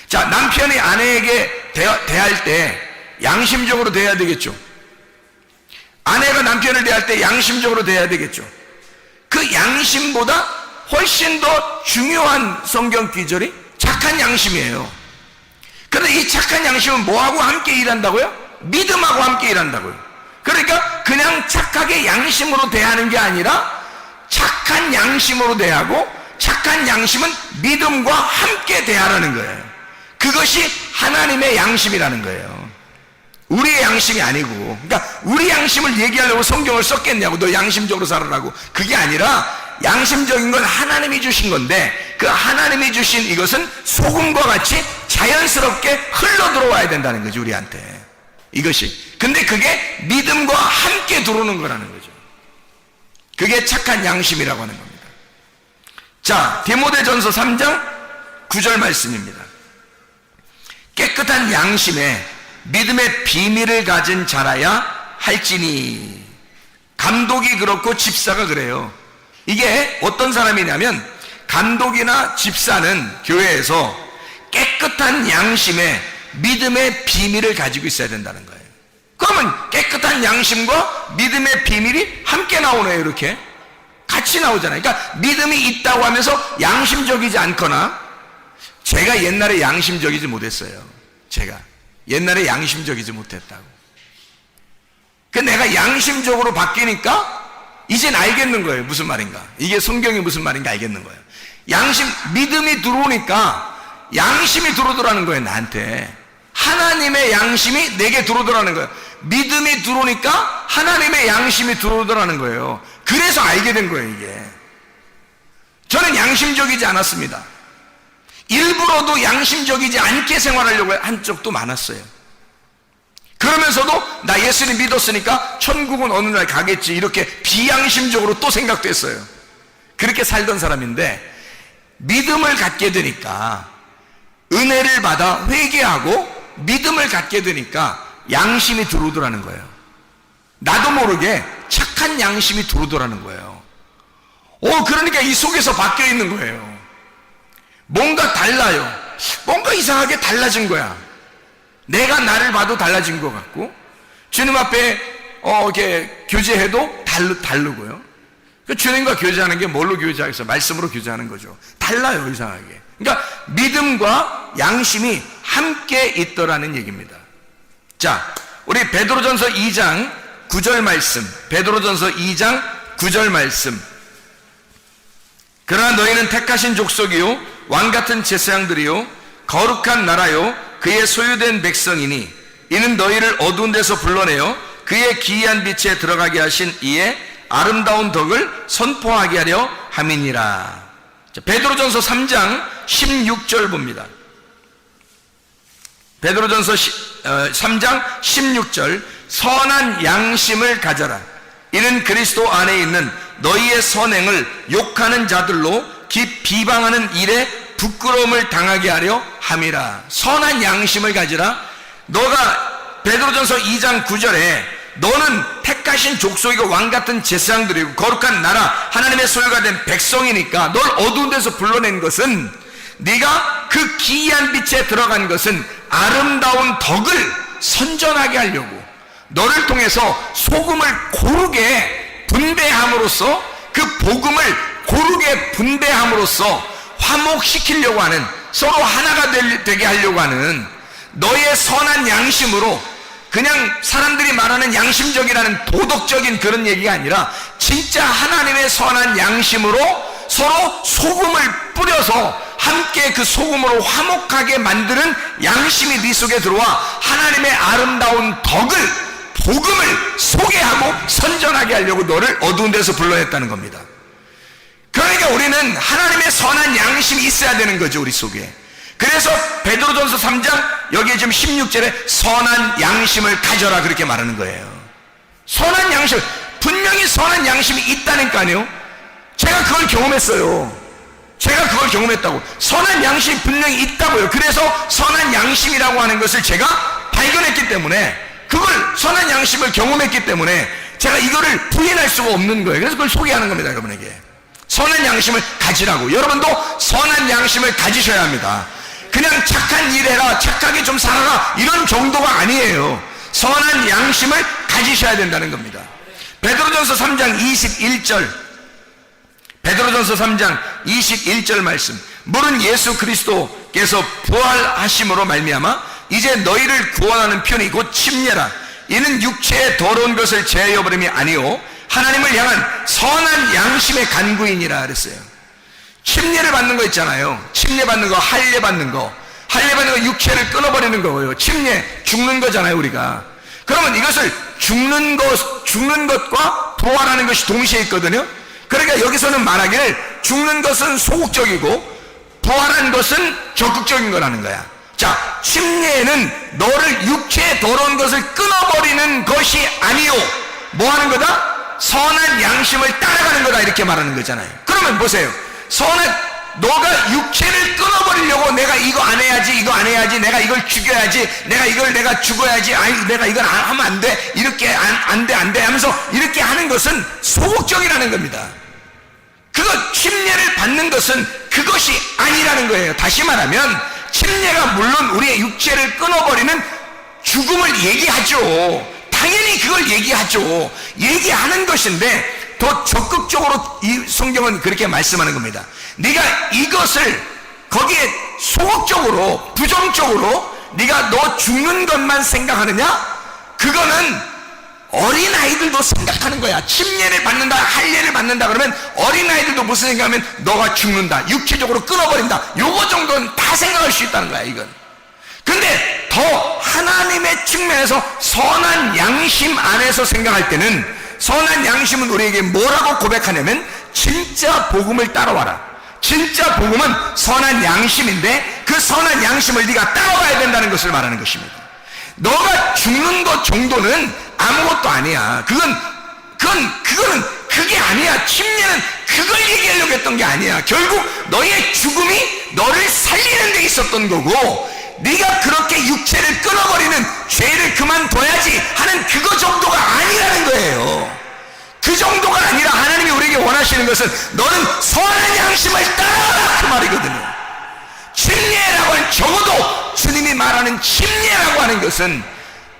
S2: 자, 남편이 아내에게 대할 때 양심적으로 대해야 되겠죠. 아내가 남편을 대할 때 양심적으로 대해야 되겠죠. 그 양심보다 훨씬 더 중요한 성경 기절이 착한 양심이에요. 그런데 이 착한 양심은 뭐하고 함께 일한다고요? 믿음하고 함께 일한다고요. 그러니까 그냥 착하게 양심으로 대하는 게 아니라 착한 양심으로 대하고, 착한 양심은 믿음과 함께 대하라는 거예요. 그것이 하나님의 양심이라는 거예요. 우리의 양심이 아니고. 그러니까 우리 양심을 얘기하려고 성경을 썼겠냐고. 너 양심적으로 살아라고. 그게 아니라 양심적인 건 하나님이 주신 건데, 그 하나님이 주신 이것은 소금과 같이 자연스럽게 흘러 들어와야 된다는 거지, 우리한테. 이것이. 근데 그게 믿음과 함께 들어오는 거라는 거죠. 그게 착한 양심이라고 하는 겁니다. 자, 디모데전서 3장 9절 말씀입니다. 깨끗한 양심에 믿음의 비밀을 가진 자라야 할지니. 감독이 그렇고 집사가 그래요. 이게 어떤 사람이냐면, 감독이나 집사는 교회에서 깨끗한 양심에 믿음의 비밀을 가지고 있어야 된다는 거예요. 그러면 깨끗한 양심과 믿음의 비밀이 함께 나오네요. 이렇게 같이 나오잖아요. 그러니까 믿음이 있다고 하면서 양심적이지 않거나. 제가 옛날에 양심적이지 못했어요. 제가 옛날에 양심적이지 못했다고. 그 내가 양심적으로 바뀌니까 이젠 알겠는 거예요. 무슨 말인가. 이게 성경이 무슨 말인가 알겠는 거예요. 양심, 믿음이 들어오니까 양심이 들어오더라는 거예요. 나한테 하나님의 양심이 내게 들어오더라는 거예요. 믿음이 들어오니까 하나님의 양심이 들어오더라는 거예요. 그래서 알게 된 거예요. 이게 저는 양심적이지 않았습니다. 일부러도 양심적이지 않게 생활하려고 한 적도 많았어요. 그러면서도 나 예수님 믿었으니까 천국은 어느 날 가겠지, 이렇게 비양심적으로 또 생각도 했어요. 그렇게 살던 사람인데 믿음을 갖게 되니까, 은혜를 받아 회개하고 믿음을 갖게 되니까 양심이 들어오더라는 거예요. 나도 모르게 착한 양심이 들어오더라는 거예요. 그러니까 이 속에서 바뀌어 있는 거예요. 뭔가 달라요. 뭔가 이상하게 달라진 거야. 내가 나를 봐도 달라진 것 같고, 주님 앞에 이렇게 교제해도 다르고요. 주님과 교제하는 게 뭘로 교제하겠어요? 말씀으로 교제하는 거죠. 달라요, 이상하게. 그러니까 믿음과 양심이 함께 있더라는 얘기입니다. 자, 우리 베드로전서 2장 9절 말씀, 베드로전서 2장 9절 말씀. 그러나 너희는 택하신 족속이요 왕같은 제사장들이요 거룩한 나라요 그의 소유된 백성이니 이는 너희를 어두운 데서 불러내어 그의 기이한 빛에 들어가게 하신 이의 아름다운 덕을 선포하게 하려 함이니라. 베드로전서 3장 16절 봅니다. 베드로전서 3장 16절. 선한 양심을 가져라. 이는 그리스도 안에 있는 너희의 선행을 욕하는 자들로 비방하는 일에 부끄러움을 당하게 하려 함이라. 선한 양심을 가지라. 너가 베드로전서 2장 9절에 너는 택하신 족속이고 왕같은 제사장들이고 거룩한 나라 하나님의 소유가 된 백성이니까 널 어두운 데서 불러낸 것은, 네가 그 기이한 빛에 들어간 것은 아름다운 덕을 선전하게 하려고, 너를 통해서 소금을 고르게 분배함으로써, 그 복음을 고르게 분배함으로써 화목시키려고 하는, 서로 하나가 되게 하려고 하는 너의 선한 양심으로, 그냥 사람들이 말하는 양심적이라는 도덕적인 그런 얘기가 아니라 진짜 하나님의 선한 양심으로 서로 소금을 뿌려서 함께 그 소금으로 화목하게 만드는 양심이 네 속에 들어와 하나님의 아름다운 덕을, 복음을 소개하고 선전하게 하려고 너를 어두운 데서 불러냈다는 겁니다. 그러니까 우리는 하나님의 선한 양심이 있어야 되는 거죠, 우리 속에. 그래서 베드로전서 3장 여기에 지금 16절에 선한 양심을 가져라 그렇게 말하는 거예요. 선한 양심, 분명히 선한 양심이 있다니까요. 제가 그걸 경험했어요. 제가 그걸 경험했다고. 선한 양심이 분명히 있다고요. 그래서 선한 양심이라고 하는 것을 제가 발견했기 때문에, 그걸 선한 양심을 경험했기 때문에 제가 이거를 부인할 수가 없는 거예요. 그래서 그걸 소개하는 겁니다, 여러분에게. 선한 양심을 가지라고. 여러분도 선한 양심을 가지셔야 합니다. 그냥 착한 일 해라, 착하게 좀 살아라, 이런 정도가 아니에요. 선한 양심을 가지셔야 된다는 겁니다. 베드로전서 3장 21절, 베드로전서 3장 21절 말씀. 물은 예수 그리스도께서 부활하심으로 말미암아 이제 너희를 구원하는 편이 곧 침례라. 이는 육체의 더러운 것을 제하여버림이 아니오 하나님을 향한 선한 양심의 간구이니라 그랬어요. 침례를 받는 거 있잖아요. 침례 받는 거, 할례 받는 거. 할례 받는 거 육체를 끊어버리는 거예요. 침례, 죽는 거잖아요, 우리가. 그러면 이것을 죽는 것과 부활하는 것이 동시에 있거든요. 그러니까 여기서는 말하기를 죽는 것은 소극적이고 부활하는 것은 적극적인 거라는 거야. 자, 침례는 너를 육체의 더러운 것을 끊어버리는 것이 아니요, 뭐 하는 거다? 선한 양심을 따라가는 거다, 이렇게 말하는 거잖아요. 그러면 보세요. 너가 육체를 끊어버리려고 내가 이거 안 해야지, 이거 안 해야지, 내가 이걸 죽여야지, 내가 죽어야지, 내가 이걸 하면 안 돼, 이렇게 안 돼 하면서 이렇게 하는 것은 소극적이라는 겁니다. 그거 침례를 받는 것은 그것이 아니라는 거예요. 다시 말하면 침례가 물론 우리의 육체를 끊어버리는 죽음을 얘기하죠. 당연히 그걸 얘기하죠. 얘기하는 것인데 더 적극적으로 이 성경은 그렇게 말씀하는 겁니다. 네가 이것을 거기에 소극적으로, 부정적으로 네가 너 죽는 것만 생각하느냐? 그거는 어린아이들도 생각하는 거야. 침례를 받는다, 할례를 받는다 그러면 어린아이들도 무슨 생각하면 너가 죽는다, 육체적으로 끊어버린다, 요거 정도는 다 생각할 수 있다는 거야, 이건. 근데 더 하나님의 측면에서 선한 양심 안에서 생각할 때는, 선한 양심은 우리에게 뭐라고 고백하냐면 진짜 복음을 따라와라. 진짜 복음은 선한 양심인데 그 선한 양심을 네가 따라와야 된다는 것을 말하는 것입니다. 너가 죽는 것 정도는 아무것도 아니야. 그거는 그게 아니야. 침례는 그걸 얘기하려고 했던 게 아니야. 결국 너의 죽음이 너를 살리는 데 있었던 거고, 네가 그렇게 육체를 끊어버리는 죄를 그만둬야지 하는 그거 정도가 아니라는 거예요. 그 정도가 아니라 하나님이 우리에게 원하시는 것은 너는 선한 양심을 따라라, 그 말이거든요. 침례라고 하는, 적어도 주님이 말하는 침례라고 하는 것은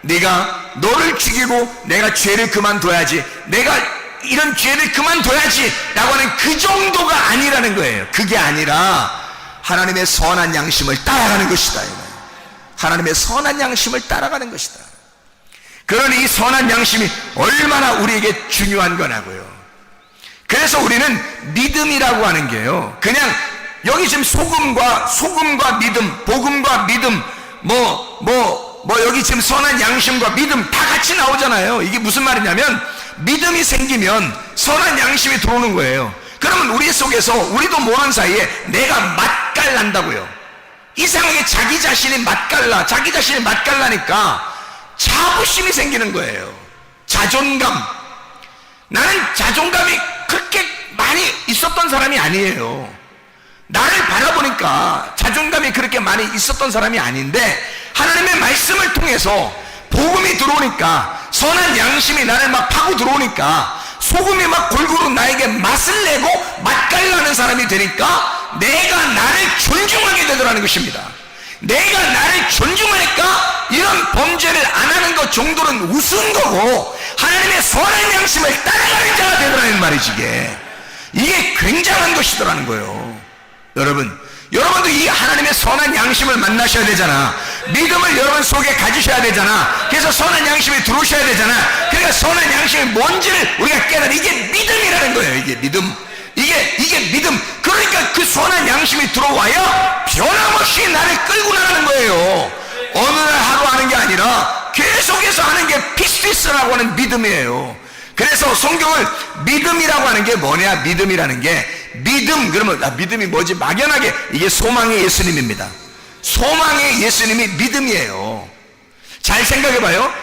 S2: 네가 너를 죽이고 내가 죄를 그만둬야지, 내가 이런 죄를 그만둬야지 라고 하는 그 정도가 아니라는 거예요. 그게 아니라 하나님의 선한 양심을 따라가는 것이다. 하나님의 선한 양심을 따라가는 것이다. 그러니 이 선한 양심이 얼마나 우리에게 중요한 거냐고요. 그래서 우리는 믿음이라고 하는 게요, 그냥 여기 지금 소금과 믿음, 복음과 믿음, 여기 지금 선한 양심과 믿음 다 같이 나오잖아요. 이게 무슨 말이냐면, 믿음이 생기면 선한 양심이 들어오는 거예요. 그러면 우리 속에서 우리도 모르는 사이에 내가 맛깔난다고요. 이상하게 자기 자신이 맛깔나니까 자부심이 생기는 거예요. 자존감. 나는 자존감이 그렇게 많이 있었던 사람이 아니에요. 나를 바라보니까 자존감이 그렇게 많이 있었던 사람이 아닌데, 하나님의 말씀을 통해서 복음이 들어오니까, 선한 양심이 나를 막 파고 들어오니까, 소금이 막 골고루 나에게 맛을 내고 맛깔나는 사람이 되니까 내가 나를 존중하게 되더라는 것입니다. 내가 나를 존중하니까 이런 범죄를 안 하는 것 정도는 우스운 거고, 하나님의 선한 양심을 따라가는 자가 되더라는 말이지. 이게 굉장한 것이더라는 거예요. 여러분도 이 하나님의 선한 양심을 만나셔야 되잖아. 믿음을 여러분 속에 가지셔야 되잖아. 그래서 선한 양심이 들어오셔야 되잖아. 그러니까 선한 양심이 뭔지를 우리가 깨달아. 이게 믿음이라는 거예요. 이게 믿음. 이게 믿음. 그러니까 그 선한 양심이 들어와야 변함없이 나를 끌고 나가는 거예요. 어느 날 하루 하는 게 아니라 계속해서 하는 게 피스피스라고 하는 믿음이에요. 그래서 성경을 믿음이라고 하는 게 뭐냐? 믿음이라는 게, 믿음 그러면 믿음이 뭐지? 막연하게 이게 소망의 예수님입니다. 소망의 예수님이 믿음이에요. 잘 생각해봐요.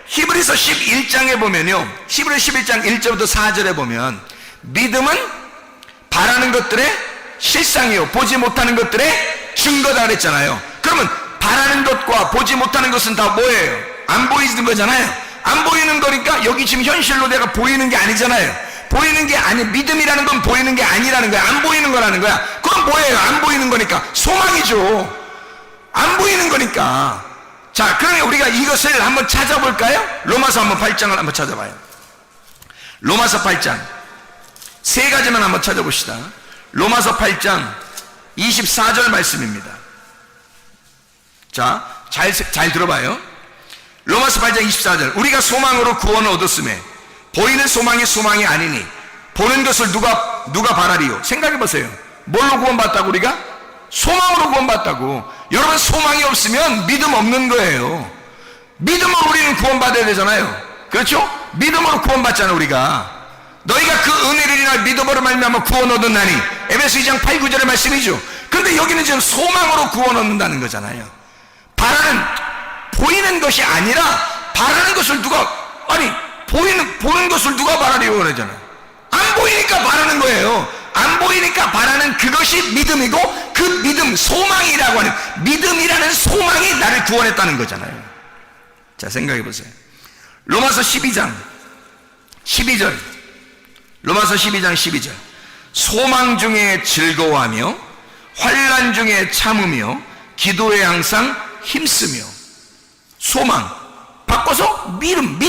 S2: 히브리서 11장에 보면요, 히브리서 11장 1절부터 4절에 보면, 믿음은 바라는 것들의 실상이요 보지 못하는 것들의 증거다 그랬잖아요. 그러면 바라는 것과 보지 못하는 것은 다 뭐예요? 안 보이는 거잖아요. 안 보이는 거니까 여기 지금 현실로 내가 보이는 게 아니잖아요. 보이는 게 아니, 믿음이라는 건 보이는 게 아니라는 거야. 안 보이는 거라는 거야. 그건 뭐예요? 안 보이는 거니까 소망이죠. 안 보이는 거니까. 자, 그러면 우리가 이것을 한번 찾아볼까요? 로마서 한번 8장을 한번 찾아봐요. 로마서 8장 세 가지만 한번 찾아봅시다. 로마서 8장 24절 말씀입니다. 자, 잘 들어봐요. 로마서 8장 24절. 우리가 소망으로 구원을 얻었음에 보이는 소망이 아니니 보는 것을 누가 바라리요? 생각해 보세요. 뭘로 구원받다고? 우리가 소망으로 구원받다고. 여러분, 소망이 없으면 믿음 없는 거예요. 믿음으로 우리는 구원받아야 되잖아요. 그렇죠? 믿음으로 구원받잖아. 우리가 너희가 그 은혜를 인하여 믿음으로 말미암아 구원 얻었나니, 에베소 2장 8, 9절의 말씀이죠. 그런데 여기는 지금 소망으로 구원 얻는다는 거잖아요. 보이는 것이 아니라 바라는 것을 보는 것을 누가 바라려고 그러잖아요. 안 보이니까 바라는 거예요. 안 보이니까 바라는 그것이 믿음이고, 그 믿음, 소망이라고 하는 믿음이라는 소망이 나를 구원했다는 거잖아요. 자, 생각해 보세요. 로마서 12장 12절. 로마서 12장 12절. 소망 중에 즐거워하며 환난 중에 참으며 기도에 항상 힘쓰며. 소망 바꿔서 믿음.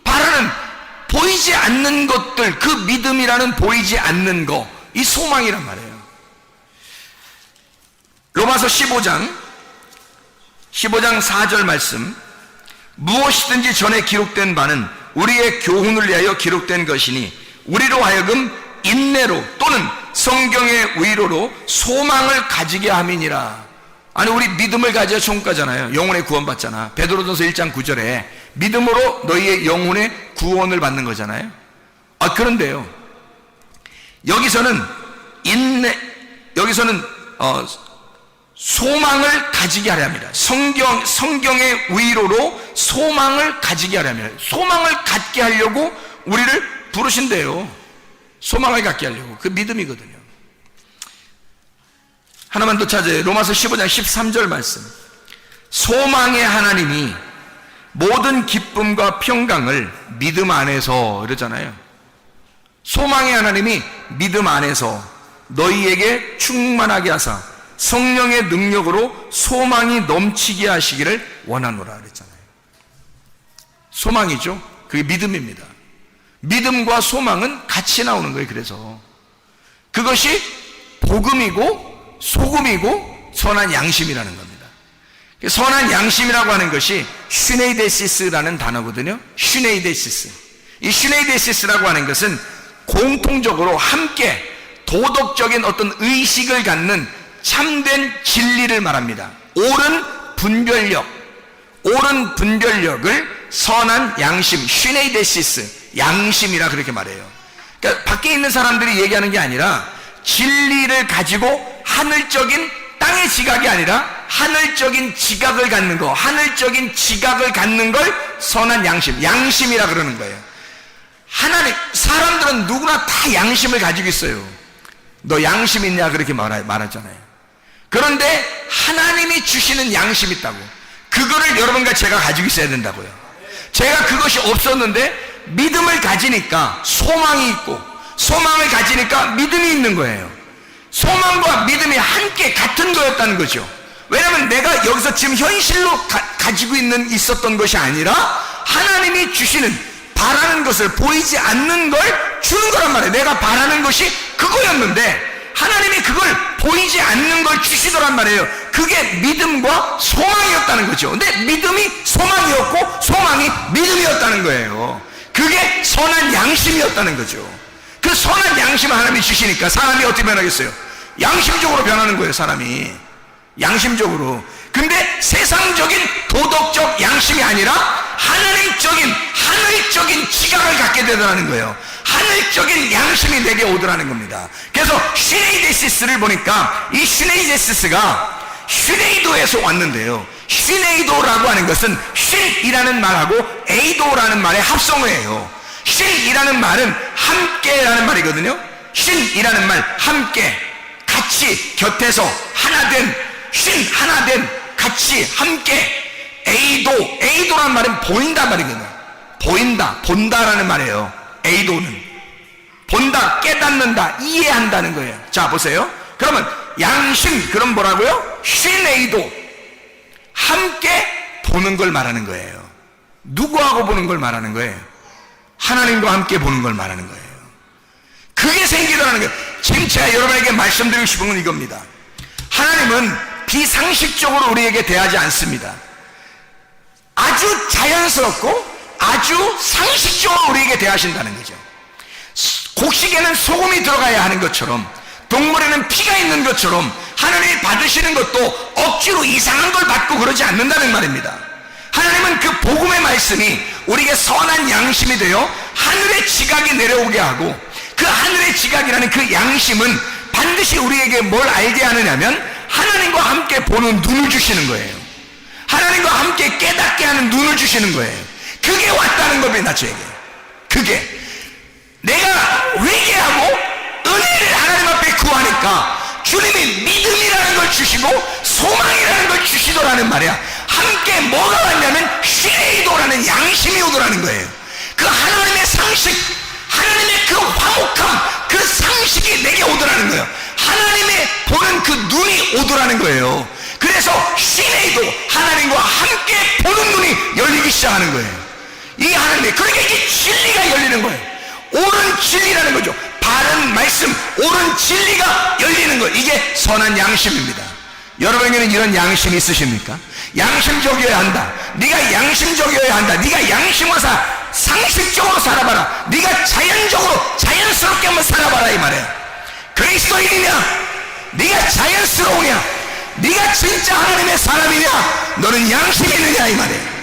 S2: 바라는 보이지 않는 것들, 그 믿음이라는 보이지 않는 거, 이 소망이란 말이에요. 로마서 15장 4절 말씀. 무엇이든지 전에 기록된 바는 우리의 교훈을 위하여 기록된 것이니 우리로 하여금 인내로 또는 성경의 위로로 소망을 가지게 함이니라. 아니, 우리 믿음을 가져야 천국 가잖아요. 영혼의 구원 받잖아. 베드로전서 1장 9절에 믿음으로 너희의 영혼의 구원을 받는 거잖아요. 그런데요, 여기서는 소망을 가지게 하려 합니다. 성경의 위로로 소망을 가지게 하려 합니다. 소망을 갖게 하려고 우리를 부르신대요. 소망을 갖게 하려고. 그 믿음이거든요. 하나만 더 찾아요. 로마서 15장 13절 말씀. 소망의 하나님이 모든 기쁨과 평강을 믿음 안에서, 이러잖아요. 소망의 하나님이 믿음 안에서 너희에게 충만하게 하사 성령의 능력으로 소망이 넘치게 하시기를 원하노라 그랬잖아요. 소망이죠. 그게 믿음입니다. 믿음과 소망은 같이 나오는 거예요. 그래서 그것이 복음이고 소금이고 선한 양심이라는 겁니다. 선한 양심이라고 하는 것이 슈네이데시스라는 단어거든요. 슈네이데시스. 이 슈네이데시스라고 하는 것은 공통적으로 함께 도덕적인 어떤 의식을 갖는 참된 진리를 말합니다. 옳은 분별력을 선한 양심, 슈네이데시스, 양심이라 그렇게 말해요. 그러니까 밖에 있는 사람들이 얘기하는 게 아니라 진리를 가지고 하늘적인 땅의 지각이 아니라 하늘적인 지각을 갖는 거, 하늘적인 지각을 갖는 걸 선한 양심, 양심이라 그러는 거예요. 하나님, 사람들은 누구나 다 양심을 가지고 있어요. 너 양심 있냐? 그렇게 말하잖아요. 그런데 하나님이 주시는 양심이 있다고. 그거를 여러분과 제가 가지고 있어야 된다고요. 제가 그것이 없었는데 믿음을 가지니까 소망이 있고, 소망을 가지니까 믿음이 있는 거예요. 소망과 믿음이 함께 같은 거였다는 거죠. 왜냐하면 내가 여기서 지금 현실로 가지고 있었던 것이 아니라 하나님이 주시는, 바라는 것을, 보이지 않는 걸 주는 거란 말이에요. 내가 바라는 것이 그거였는데 하나님이 그걸 보이지 않는 걸 주시더란 말이에요. 그게 믿음과 소망이었다는 거죠. 근데 믿음이 소망이었고 소망이 믿음이었다는 거예요. 그게 선한 양심이었다는 거죠. 그 선한 양심을 하나님이 주시니까 사람이 어떻게 변하겠어요? 양심적으로 변하는 거예요. 사람이 양심적으로. 근데 세상적인 도덕적 양심이 아니라 하늘적인 지각을 갖게 되더라는 거예요. 하늘적인 양심이 내게 오더라는 겁니다. 그래서 슈네이데시스를 보니까 이 슈네이데시스가 슈네이도에서 왔는데요. 슈네이도라고 하는 것은 쉰이라는 말하고 에이도라는 말의 합성어예요. 쉰이라는 말은 함께라는 말이거든요. 쉰이라는 말, 함께, 같이, 곁에서 하나된, 하나된, 같이, 함께. 에이도라는 말은 보인다 말이거든요. 보인다, 본다라는 말이에요. 에이도는 본다, 깨닫는다, 이해한다는 거예요. 자, 보세요. 그러면 양심, 그럼 뭐라고요? 쉰에이도, 함께 보는 걸 말하는 거예요. 누구하고 보는 걸 말하는 거예요? 하나님과 함께 보는 걸 말하는 거예요. 그게 생기더라는 거예요. 지금 제가 여러분에게 말씀드리고 싶은 건 이겁니다. 하나님은 비상식적으로 우리에게 대하지 않습니다. 아주 자연스럽고 아주 상식적으로 우리에게 대하신다는 거죠. 곡식에는 소금이 들어가야 하는 것처럼, 동물에는 피가 있는 것처럼 하나님이 받으시는 것도 억지로 이상한 걸 받고 그러지 않는다는 말입니다. 하나님은 그 복음의 말씀이 우리에게 선한 양심이 되어 하늘의 지각이 내려오게 하고, 그 하늘의 지각이라는 그 양심은 반드시 우리에게 뭘 알게 하느냐면 하나님과 함께 보는 눈을 주시는 거예요. 하나님과 함께 깨닫게 하는 눈을 주시는 거예요. 그게 왔다는 겁니다. 저에게. 그게 내가 회개하고 은혜를 하나님 앞에 구하니까 주님이 믿음이라는 걸 주시고 소망이라는 걸 주시더라는 말이야. 함께 뭐가 왔냐면 슈네이도라는 양심이 오더라는 거예요. 그 하나님의 상식, 하나님의 그 화목함, 그 상식이 내게 오더라는 거예요. 하나님의 보는 그 눈이 오더라는 거예요. 그래서 슈네이도, 하나님과 함께 보는 눈이 열리기 시작하는 거예요. 이게 하나님의, 그러니까 이게 진리가 열리는 거예요. 옳은 진리라는 거죠. 바른 말씀, 옳은 진리가 열리는 거예요. 이게 선한 양심입니다. 여러분에게는 이런 양심이 있으십니까? 양심적이어야 한다. 네가 양심적이어야 한다. 네가 양심으로 상식적으로 살아봐라. 네가 자연스럽게 한번 살아봐라 이 말이에요. 그리스도인이냐? 네가 자연스러우냐? 네가 진짜 하나님의 사람이냐? 너는 양심이 있느냐 이 말이에요.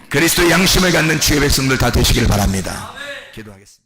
S2: 그리스도의 양심을 갖는 주의 백성들 다 되시길 바랍니다. 기도하겠습니다.